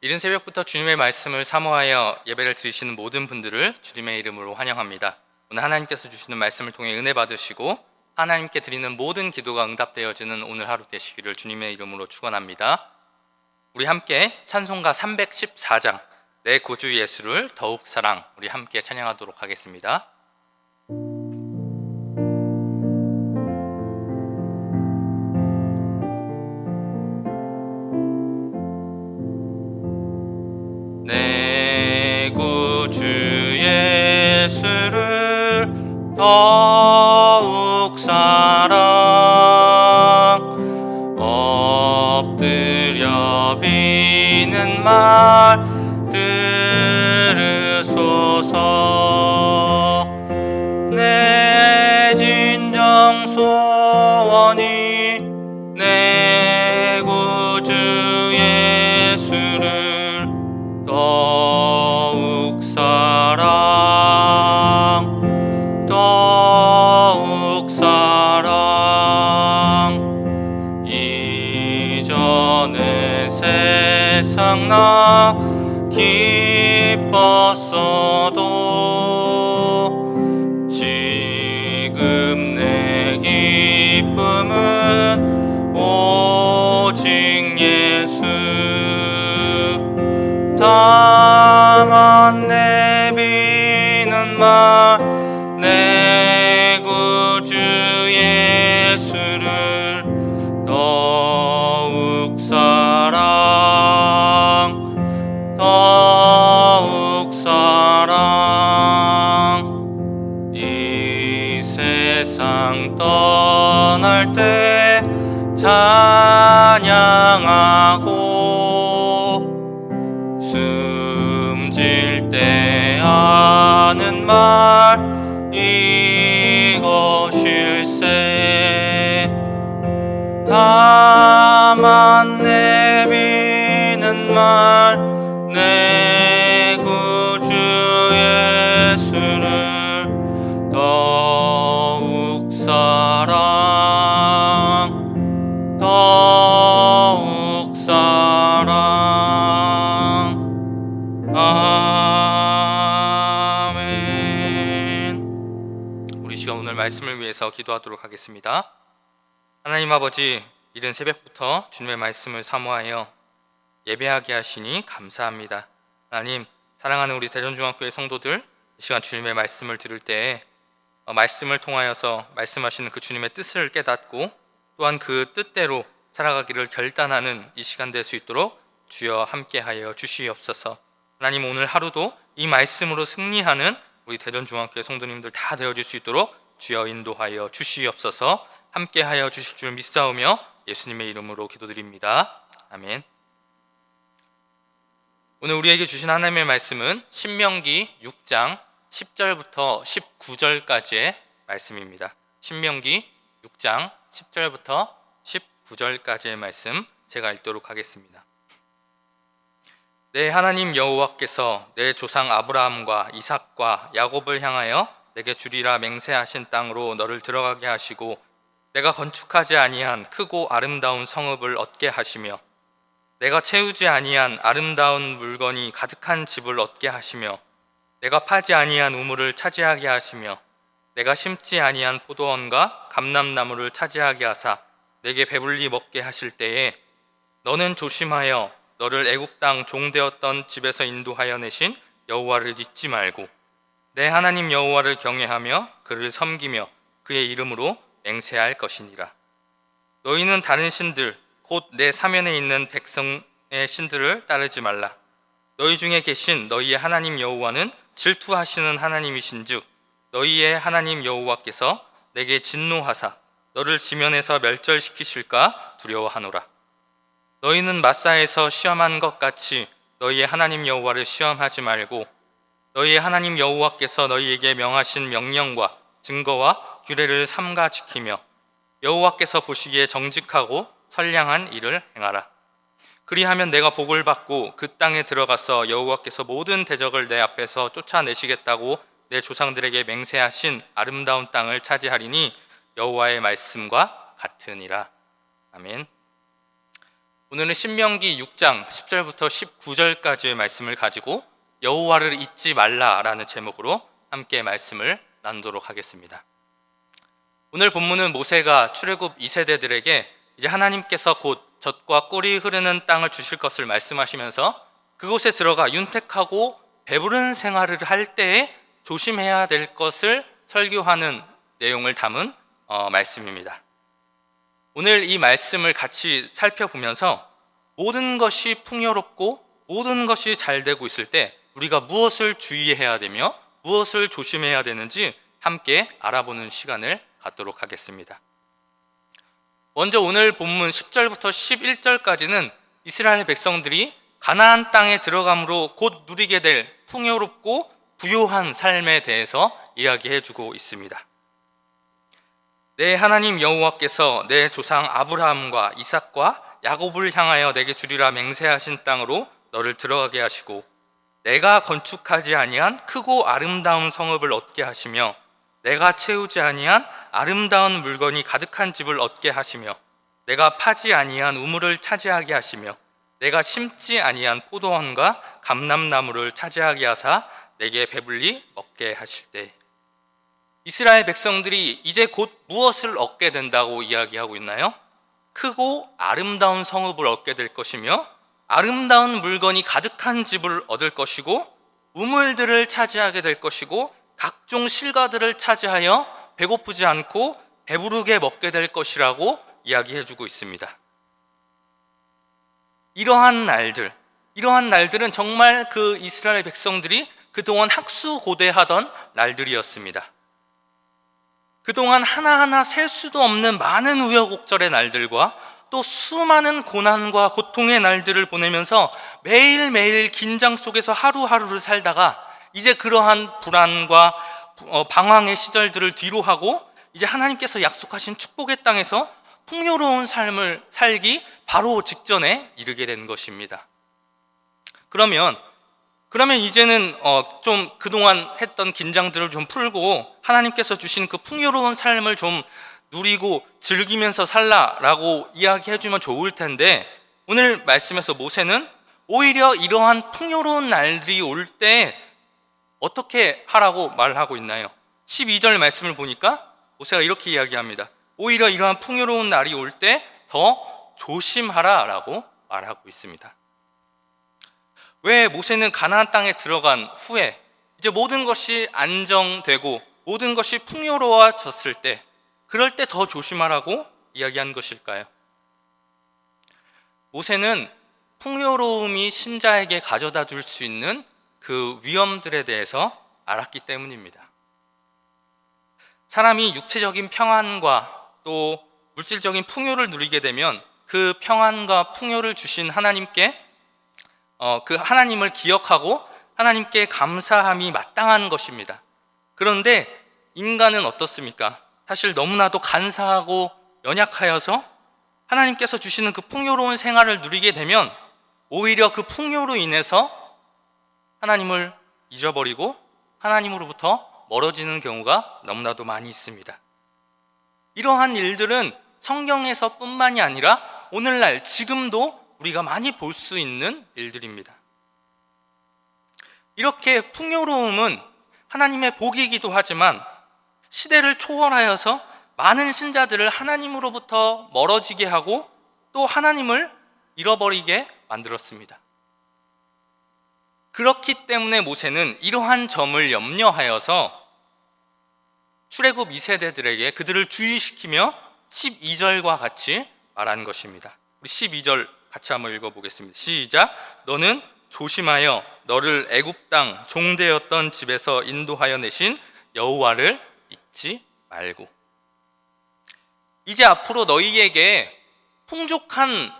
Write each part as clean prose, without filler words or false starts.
이른 새벽부터 주님의 말씀을 사모하여 예배를 드리시는 모든 분들을 주님의 이름으로 환영합니다. 오늘 하나님께서 주시는 말씀을 통해 은혜 받으시고 하나님께 드리는 모든 기도가 응답되어지는 오늘 하루 되시기를 주님의 이름으로 축원합니다. 우리 함께 찬송가 314장 내 구주 예수를 더욱 사랑, 우리 함께 찬양하도록 하겠습니다. 내 구주 예수를 더욱 사랑, 엎드려 비는 말 들으소서. 내 진정 소원이 내 구주 예수를 더욱 사랑, 더욱 사랑. 이전에 세상 나 기뻤어도 지금 내 기쁨은 오직 예수. 다만 내비는 말 내 구주 예수를 더욱 사랑, 더욱 사랑. 이 세상 떠날 때 찬양하고 숨질 때 하는 말 이것일세. 다만 내비는 말 내 구주 예수를 더욱 사랑, 더욱 사랑. 아멘. 우리 시간 오늘 말씀을 위해서 기도하도록 하겠습니다. 하나님 아버지, 이른 새벽부터 주님의 말씀을 사모하여 예배하게 하시니 감사합니다. 하나님, 사랑하는 우리 대전중학교의 성도들, 이 시간 주님의 말씀을 들을 때에 말씀을 통하여서 말씀하시는 그 주님의 뜻을 깨닫고 또한 그 뜻대로 살아가기를 결단하는 이 시간 될 수 있도록 주여 함께하여 주시옵소서. 하나님, 오늘 하루도 이 말씀으로 승리하는 우리 대전중학교의 성도님들 다 되어질 수 있도록 주여 인도하여 주시옵소서. 함께하여 주실 줄 믿사오며 예수님의 이름으로 기도드립니다. 아멘. 오늘 우리에게 주신 하나님의 말씀은 신명기 6장 10절부터 19절까지의 말씀입니다. 신명기 6장 10절부터 19절까지의 말씀 제가 읽도록 하겠습니다. 내 하나님 여호와께서 내 조상 아브라함과 이삭과 야곱을 향하여 내게 주리라 맹세하신 땅으로 너를 들어가게 하시고 내가 건축하지 아니한 크고 아름다운 성읍을 얻게 하시며 내가 채우지 아니한 아름다운 물건이 가득한 집을 얻게 하시며 내가 파지 아니한 우물을 차지하게 하시며 내가 심지 아니한 포도원과 감람나무를 차지하게 하사 내게 배불리 먹게 하실 때에 너는 조심하여 너를 애굽 땅 종되었던 집에서 인도하여 내신 여호와를 잊지 말고 내 하나님 여호와를 경외하며 그를 섬기며 그의 이름으로 맹세할 것이니라. 너희는 다른 신들 곧 내 사면에 있는 백성의 신들을 따르지 말라. 너희 중에 계신 너희의 하나님 여호와는 질투하시는 하나님이신즉 너희의 하나님 여호와께서 내게 진노하사 너를 지면에서 멸절시키실까 두려워하노라. 너희는 마사에서 시험한 것 같이 너희의 하나님 여호와를 시험하지 말고 너희의 하나님 여호와께서 너희에게 명하신 명령과 증거와 규례를 삼가 지키며 여호와께서 보시기에 정직하고 선량한 일을 행하라. 그리하면 내가 복을 받고 그 땅에 들어가서 여호와께서 모든 대적을 내 앞에서 쫓아내시겠다고 내 조상들에게 맹세하신 아름다운 땅을 차지하리니 여호와의 말씀과 같으니라. 아멘. 오늘은 신명기 6장 10절부터 19절까지의 말씀을 가지고 여호와를 잊지 말라라는 제목으로 함께 말씀을 나누도록 하겠습니다. 오늘 본문은 모세가 출애굽 2세대들에게 이제 하나님께서 곧 젖과 꿀이 흐르는 땅을 주실 것을 말씀하시면서 그곳에 들어가 윤택하고 배부른 생활을 할 때에 조심해야 될 것을 설교하는 내용을 담은 말씀입니다. 오늘 이 말씀을 같이 살펴보면서 모든 것이 풍요롭고 모든 것이 잘 되고 있을 때 우리가 무엇을 주의해야 되며 무엇을 조심해야 되는지 함께 알아보는 시간을 갖도록 하겠습니다. 먼저 오늘 본문 10절부터 11절까지는 이스라엘 백성들이 가나안 땅에 들어감으로 곧 누리게 될 풍요롭고 부요한 삶에 대해서 이야기해 주고 있습니다. 내 하나님 여호와께서 내 조상 아브라함과 이삭과 야곱을 향하여 내게 주리라 맹세하신 땅으로 너를 들어가게 하시고 내가 건축하지 아니한 크고 아름다운 성읍을 얻게 하시며 내가 채우지 아니한 아름다운 물건이 가득한 집을 얻게 하시며 내가 파지 아니한 우물을 차지하게 하시며 내가 심지 아니한 포도원과 감람나무를 차지하게 하사 내게 배불리 먹게 하실 때 이스라엘 백성들이 이제 곧 무엇을 얻게 된다고 이야기하고 있나요? 크고 아름다운 성읍을 얻게 될 것이며 아름다운 물건이 가득한 집을 얻을 것이고 우물들을 차지하게 될 것이고 각종 실과들을 차지하여 배고프지 않고 배부르게 먹게 될 것이라고 이야기해주고 있습니다. 이러한 날들은 정말 그 이스라엘 백성들이 그동안 학수고대하던 날들이었습니다. 그동안 하나하나 셀 수도 없는 많은 우여곡절의 날들과 또 수많은 고난과 고통의 날들을 보내면서 매일매일 긴장 속에서 하루하루를 살다가 이제 그러한 불안과 방황의 시절들을 뒤로하고 이제 하나님께서 약속하신 축복의 땅에서 풍요로운 삶을 살기 바로 직전에 이르게 된 것입니다. 그러면 이제는 좀 그동안 했던 긴장들을 좀 풀고 하나님께서 주신 그 풍요로운 삶을 좀 누리고 즐기면서 살라라고 이야기해주면 좋을 텐데 오늘 말씀에서 모세는 오히려 이러한 풍요로운 날들이 올 때 어떻게 하라고 말하고 있나요? 12절 말씀을 보니까 모세가 이렇게 이야기합니다. 오히려 이러한 풍요로운 날이 올 때 더 조심하라라고 말하고 있습니다. 왜 모세는 가나안 땅에 들어간 후에 이제 모든 것이 안정되고 모든 것이 풍요로워졌을 때 그럴 때 더 조심하라고 이야기한 것일까요? 모세는 풍요로움이 신자에게 가져다 줄 수 있는 그 위험들에 대해서 알았기 때문입니다. 사람이 육체적인 평안과 또 물질적인 풍요를 누리게 되면 그 평안과 풍요를 주신 하나님께 그 하나님을 기억하고 하나님께 감사함이 마땅한 것입니다. 그런데 인간은 어떻습니까? 사실 너무나도 간사하고 연약하여서 하나님께서 주시는 그 풍요로운 생활을 누리게 되면 오히려 그 풍요로 인해서 하나님을 잊어버리고 하나님으로부터 멀어지는 경우가 너무나도 많이 있습니다. 이러한 일들은 성경에서 뿐만이 아니라 오늘날 지금도 우리가 많이 볼 수 있는 일들입니다. 이렇게 풍요로움은 하나님의 복이기도 하지만 시대를 초월하여서 많은 신자들을 하나님으로부터 멀어지게 하고 또 하나님을 잃어버리게 만들었습니다. 그렇기 때문에 모세는 이러한 점을 염려하여서 출애굽 2세대들에게 그들을 주의시키며 12절과 같이 말한 것입니다. 우리 12절 같이 한번 읽어보겠습니다. 시작. 너는 조심하여 너를 애굽 땅 종되었던 집에서 인도하여 내신 여호와를 잊지 말고. 이제 앞으로 너희에게 풍족한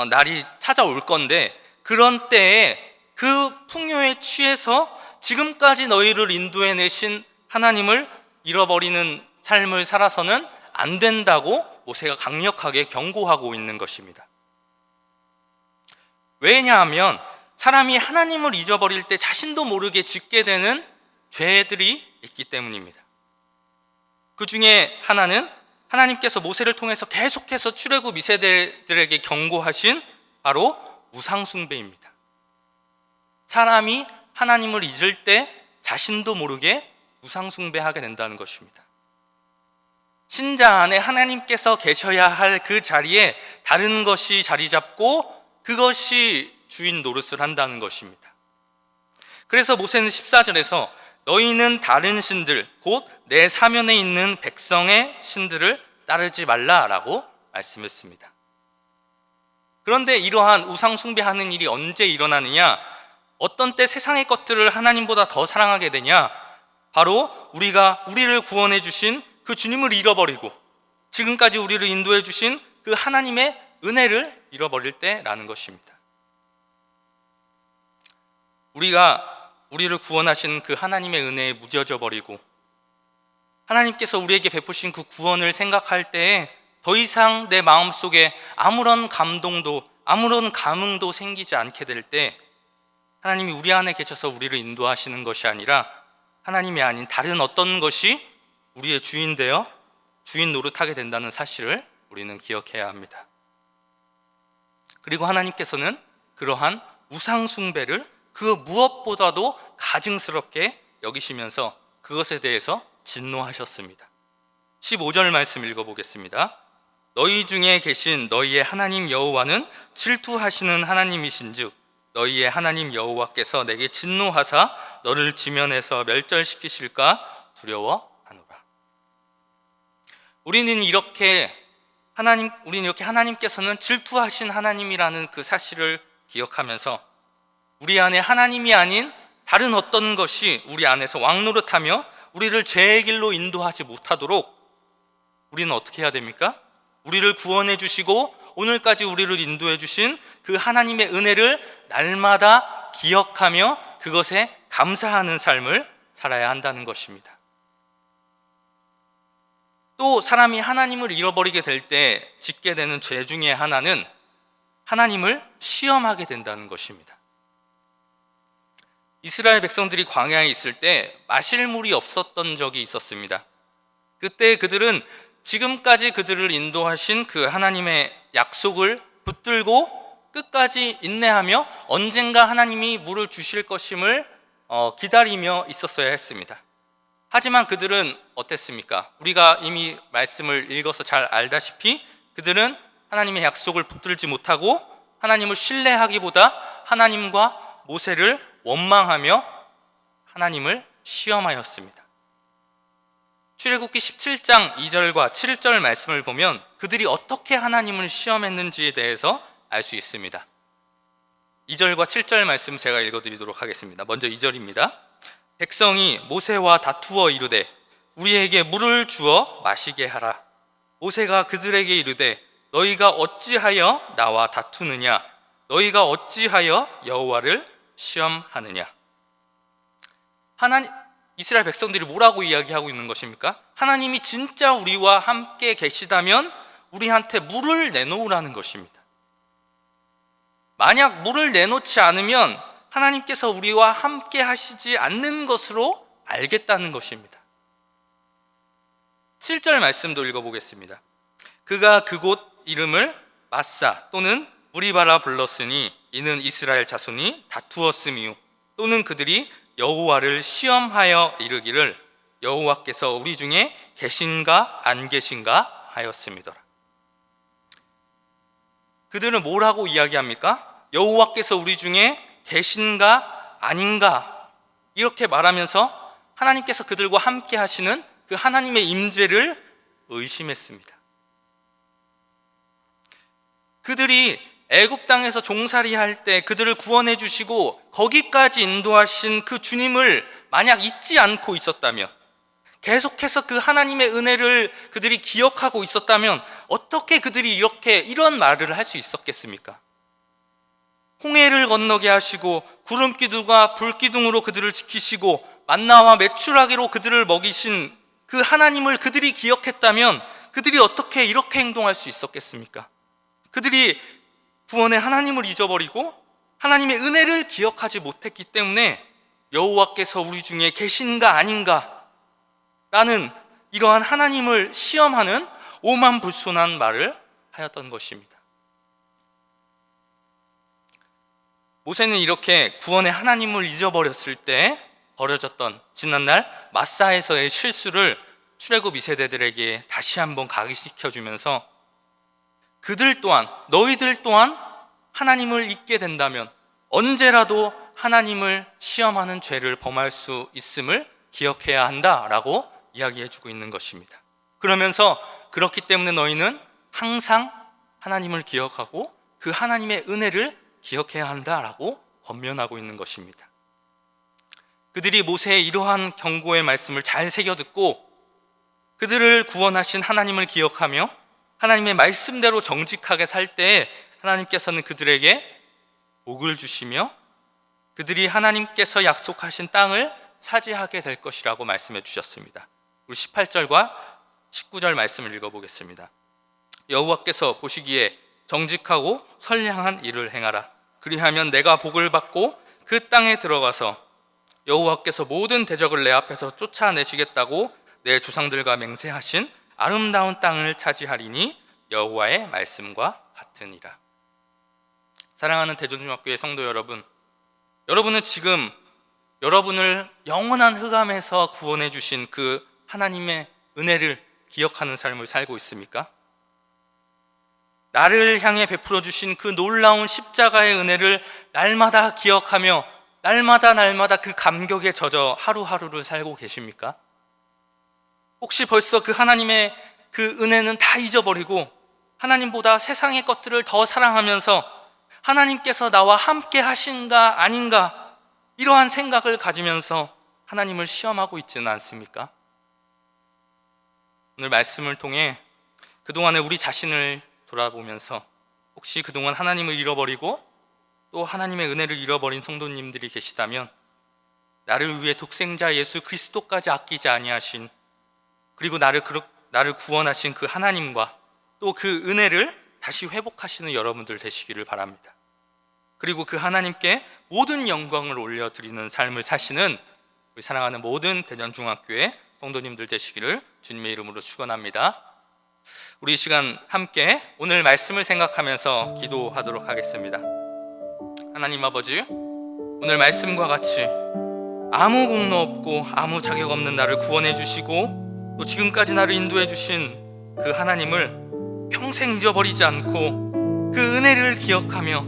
날이 찾아올 건데 그런 때에 그 풍요에 취해서 지금까지 너희를 인도해 내신 하나님을 잃어버리는 삶을 살아서는 안 된다고 모세가 강력하게 경고하고 있는 것입니다. 왜냐하면 사람이 하나님을 잊어버릴 때 자신도 모르게 짓게 되는 죄들이 있기 때문입니다. 그 중에 하나는 하나님께서 모세를 통해서 계속해서 출애굽 2세대들에게 경고하신 바로 우상숭배입니다. 사람이 하나님을 잊을 때 자신도 모르게 우상숭배하게 된다는 것입니다. 신자 안에 하나님께서 계셔야 할 그 자리에 다른 것이 자리 잡고 그것이 주인 노릇을 한다는 것입니다. 그래서 모세는 14절에서 너희는 다른 신들 곧 내 사면에 있는 백성의 신들을 따르지 말라라고 말씀했습니다. 그런데 이러한 우상숭배하는 일이 언제 일어나느냐? 어떤 때 세상의 것들을 하나님보다 더 사랑하게 되냐? 바로 우리가 우리를 구원해 주신 그 주님을 잃어버리고 지금까지 우리를 인도해 주신 그 하나님의 은혜를 잃어버릴 때라는 것입니다. 우리가 우리를 구원하신 그 하나님의 은혜에 무뎌져 버리고 하나님께서 우리에게 베푸신 그 구원을 생각할 때에 더 이상 내 마음속에 아무런 감동도 아무런 감흥도 생기지 않게 될 때 하나님이 우리 안에 계셔서 우리를 인도하시는 것이 아니라 하나님이 아닌 다른 어떤 것이 우리의 주인 되어 주인 노릇하게 된다는 사실을 우리는 기억해야 합니다. 그리고 하나님께서는 그러한 우상 숭배를 그 무엇보다도 가증스럽게 여기시면서 그것에 대해서 진노하셨습니다. 15절 말씀 읽어보겠습니다. 너희 중에 계신 너희의 하나님 여호와는 질투하시는 하나님이신즉 너희의 하나님 여호와께서 내게 진노하사 너를 지면에서 멸절시키실까 두려워하노라. 우리는 이렇게 하나님께서는 질투하신 하나님이라는 그 사실을 기억하면서 우리 안에 하나님이 아닌 다른 어떤 것이 우리 안에서 왕노릇하며 우리를 죄의 길로 인도하지 못하도록 우리는 어떻게 해야 됩니까? 우리를 구원해 주시고 오늘까지 우리를 인도해 주신 그 하나님의 은혜를 날마다 기억하며 그것에 감사하는 삶을 살아야 한다는 것입니다. 또 사람이 하나님을 잃어버리게 될 때 짓게 되는 죄 중에 하나는 하나님을 시험하게 된다는 것입니다. 이스라엘 백성들이 광야에 있을 때 마실 물이 없었던 적이 있었습니다. 그때 그들은 지금까지 그들을 인도하신 그 하나님의 약속을 붙들고 끝까지 인내하며 언젠가 하나님이 물을 주실 것임을 기다리며 있었어야 했습니다. 하지만 그들은 어땠습니까? 우리가 이미 말씀을 읽어서 잘 알다시피 그들은 하나님의 약속을 붙들지 못하고 하나님을 신뢰하기보다 하나님과 모세를 원망하며 하나님을 시험하였습니다. 출애굽기 17장 2절과 7절 말씀을 보면 그들이 어떻게 하나님을 시험했는지에 대해서 알 수 있습니다. 2절과 7절 말씀 제가 읽어드리도록 하겠습니다. 먼저 2절입니다. 백성이 모세와 다투어 이르되 우리에게 물을 주어 마시게 하라. 모세가 그들에게 이르되 너희가 어찌하여 나와 다투느냐? 너희가 어찌하여 여호와를 시험하느냐? 이스라엘 백성들이 뭐라고 이야기하고 있는 것입니까? 하나님이 진짜 우리와 함께 계시다면 우리한테 물을 내놓으라는 것입니다. 만약 물을 내놓지 않으면 하나님께서 우리와 함께 하시지 않는 것으로 알겠다는 것입니다. 7절 말씀도 읽어보겠습니다. 그가 그곳 이름을 마사 또는 무리바라 불렀으니 이는 이스라엘 자손이 다투었음이요 또는 그들이 여호와를 시험하여 이르기를 여호와께서 우리 중에 계신가 안 계신가 하였음이더라. 그들은 뭐라고 이야기합니까? 여호와께서 우리 중에 계신가 아닌가 이렇게 말하면서 하나님께서 그들과 함께 하시는 그 하나님의 임재를 의심했습니다. 그들이 애굽 땅에서 종살이 할 때 그들을 구원해 주시고 거기까지 인도하신 그 주님을 만약 잊지 않고 있었다면, 계속해서 그 하나님의 은혜를 그들이 기억하고 있었다면 어떻게 그들이 이런 말을 할 수 있었겠습니까? 홍해를 건너게 하시고 구름기둥과 불기둥으로 그들을 지키시고 만나와 메추라기로 그들을 먹이신 그 하나님을 그들이 기억했다면 그들이 어떻게 이렇게 행동할 수 있었겠습니까? 그들이 구원의 하나님을 잊어버리고 하나님의 은혜를 기억하지 못했기 때문에 여호와께서 우리 중에 계신가 아닌가 라는 이러한 하나님을 시험하는 오만불손한 말을 하였던 것입니다. 모세는 이렇게 구원의 하나님을 잊어버렸을 때 벌어졌던 지난날 마사에서의 실수를 출애굽 2세대들에게 다시 한번 각인시켜주면서 그들 또한, 너희들 또한 하나님을 잊게 된다면 언제라도 하나님을 시험하는 죄를 범할 수 있음을 기억해야 한다라고 이야기해주고 있는 것입니다. 그러면서 그렇기 때문에 너희는 항상 하나님을 기억하고 그 하나님의 은혜를 기억해야 한다라고 권면하고 있는 것입니다. 그들이 모세의 이러한 경고의 말씀을 잘 새겨듣고 그들을 구원하신 하나님을 기억하며 하나님의 말씀대로 정직하게 살 때에 하나님께서는 그들에게 복을 주시며 그들이 하나님께서 약속하신 땅을 차지하게 될 것이라고 말씀해 주셨습니다. 우리 18절과 19절 말씀을 읽어보겠습니다. 여호와께서 보시기에 정직하고 선량한 일을 행하라. 그리하면 내가 복을 받고 그 땅에 들어가서 여호와께서 모든 대적을 내 앞에서 쫓아내시겠다고 내 조상들과 맹세하신 아름다운 땅을 차지하리니 여호와의 말씀과 같으니라. 사랑하는 대전중학교의 성도 여러분, 여러분은 지금 여러분을 영원한 흑암에서 구원해 주신 그 하나님의 은혜를 기억하는 삶을 살고 있습니까? 나를 향해 베풀어 주신 그 놀라운 십자가의 은혜를 날마다 기억하며 날마다 그 감격에 젖어 하루하루를 살고 계십니까? 혹시 벌써 그 하나님의 그 은혜는 다 잊어버리고 하나님보다 세상의 것들을 더 사랑하면서 하나님께서 나와 함께 하신가 아닌가 이러한 생각을 가지면서 하나님을 시험하고 있지는 않습니까? 오늘 말씀을 통해 그동안에 우리 자신을 돌아보면서 혹시 그동안 하나님을 잃어버리고 또 하나님의 은혜를 잃어버린 성도님들이 계시다면 나를 위해 독생자 예수 그리스도까지 아끼지 아니하신 그리고 나를 구원하신 그 하나님과 또 그 은혜를 다시 회복하시는 여러분들 되시기를 바랍니다. 그리고 그 하나님께 모든 영광을 올려드리는 삶을 사시는 우리 사랑하는 모든 대전중학교의 성도님들 되시기를 주님의 이름으로 축원합니다. 우리 이 시간 함께 오늘 말씀을 생각하면서 기도하도록 하겠습니다. 하나님 아버지, 오늘 말씀과 같이 아무 공로 없고 아무 자격 없는 나를 구원해 주시고 또 지금까지 나를 인도해 주신 그 하나님을 평생 잊어버리지 않고 그 은혜를 기억하며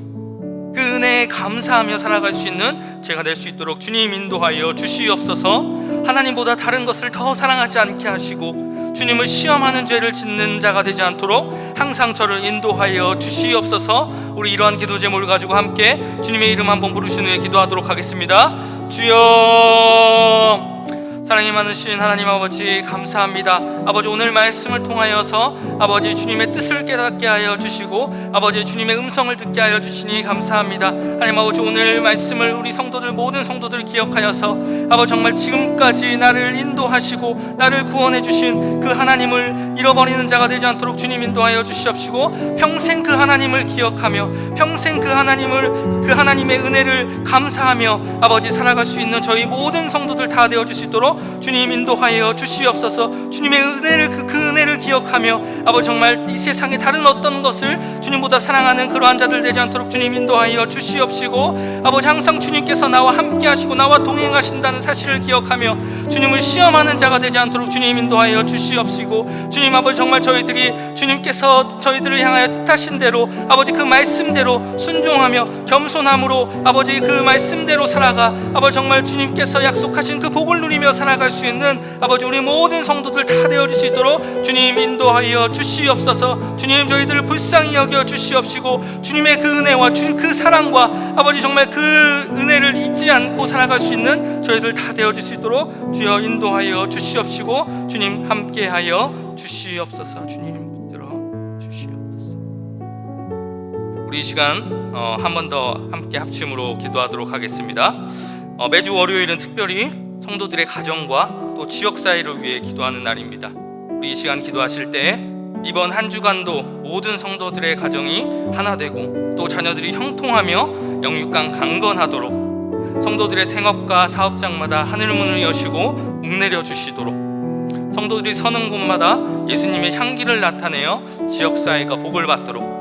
그 은혜에 감사하며 살아갈 수 있는 제가 될 수 있도록 주님 인도하여 주시옵소서. 하나님보다 다른 것을 더 사랑하지 않게 하시고 주님을 시험하는 죄를 짓는 자가 되지 않도록 항상 저를 인도하여 주시옵소서. 우리 이러한 기도 제목을 가지고 함께 주님의 이름 한번 부르신 후에 기도하도록 하겠습니다. 주여, 사랑이 많으신 하나님 아버지 감사합니다. 아버지, 오늘 말씀을 통하여서 아버지 주님의 뜻을 깨닫게 하여 주시고 아버지 주님의 음성을 듣게 하여 주시니 감사합니다. 하나님 아버지, 오늘 말씀을 우리 성도들 모든 성도들 기억하여서 아버지 정말 지금까지 나를 인도하시고 나를 구원해 주신 그 하나님을 잃어버리는 자가 되지 않도록 주님 인도하여 주시옵시고 평생 그 하나님을 기억하며 평생 그 하나님의 은혜를 감사하며 아버지 살아갈 수 있는 저희 모든 성도들 다 되어 주실 수 있도록 주님 인도하여 주시옵소서. 주님의 은혜를 그 은혜를 기억하며 아버지 정말 이 세상에 다른 어떤 것을 주님보다 사랑하는 그러한 자들 되지 않도록 주님 인도하여 주시옵시고 아버지 항상 주님께서 나와 함께 하시고 나와 동행하신다는 사실을 기억하며 주님을 시험하는 자가 되지 않도록 주님 인도하여 주시옵시고 주님 아버지 정말 저희들이 주님께서 저희들을 향하여 뜻하신 대로 아버지 그 말씀대로 순종하며 겸손함으로 아버지 그 말씀대로 살아가 아버지 정말 주님께서 약속하신 그 복을 누리며 살아갈 수 있는 아버지 우리 모든 성도들 다 되어질 수 있도록 주님 인도하여 주시옵소서. 주님 저희들을 불쌍히 여겨 주시옵시고 주님의 그 은혜와 그 사랑과 아버지 정말 그 은혜를 잊지 않고 살아갈 수 있는 저희들 다 되어질 수 있도록 주여 인도하여 주시옵시고 주님 함께하여 주시옵소서. 주님 붙들어 주시옵소서. 우리 이 시간 한 번 더 함께 합심으로 기도하도록 하겠습니다. 매주 월요일은 특별히 성도들의 가정과 또 지역사회를 위해 기도하는 날입니다. 우리 이 시간 기도하실 때 이번 한 주간도 모든 성도들의 가정이 하나 되고 또 자녀들이 형통하며 영육간 강건하도록 성도들의 생업과 사업장마다 하늘문을 여시고 묵내려 주시도록 성도들이 서는 곳마다 예수님의 향기를 나타내어 지역사회가 복을 받도록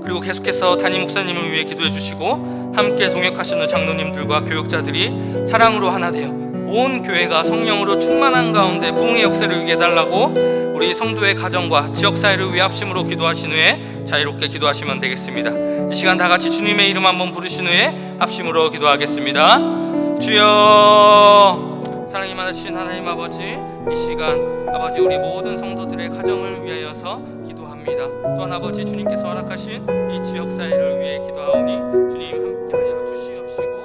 그리고 계속해서 담임 목사님을 위해 기도해 주시고 함께 동역하시는 장로님들과 교역자들이 사랑으로 하나 되어 온 교회가 성령으로 충만한 가운데 부흥의 역사를 이루게 해달라고 우리 성도의 가정과 지역사회를 위해 합심으로 기도하신 후에 자유롭게 기도하시면 되겠습니다. 이 시간 다 같이 주님의 이름 한번 부르신 후에 합심으로 기도하겠습니다. 주여, 사랑이 많으신 하나님 아버지, 이 시간 아버지 우리 모든 성도들의 가정을 위하여서 기도합니다. 또한 아버지 주님께서 허락하신 이 지역사회를 위해 기도하오니 주님 함께하여 주시옵시고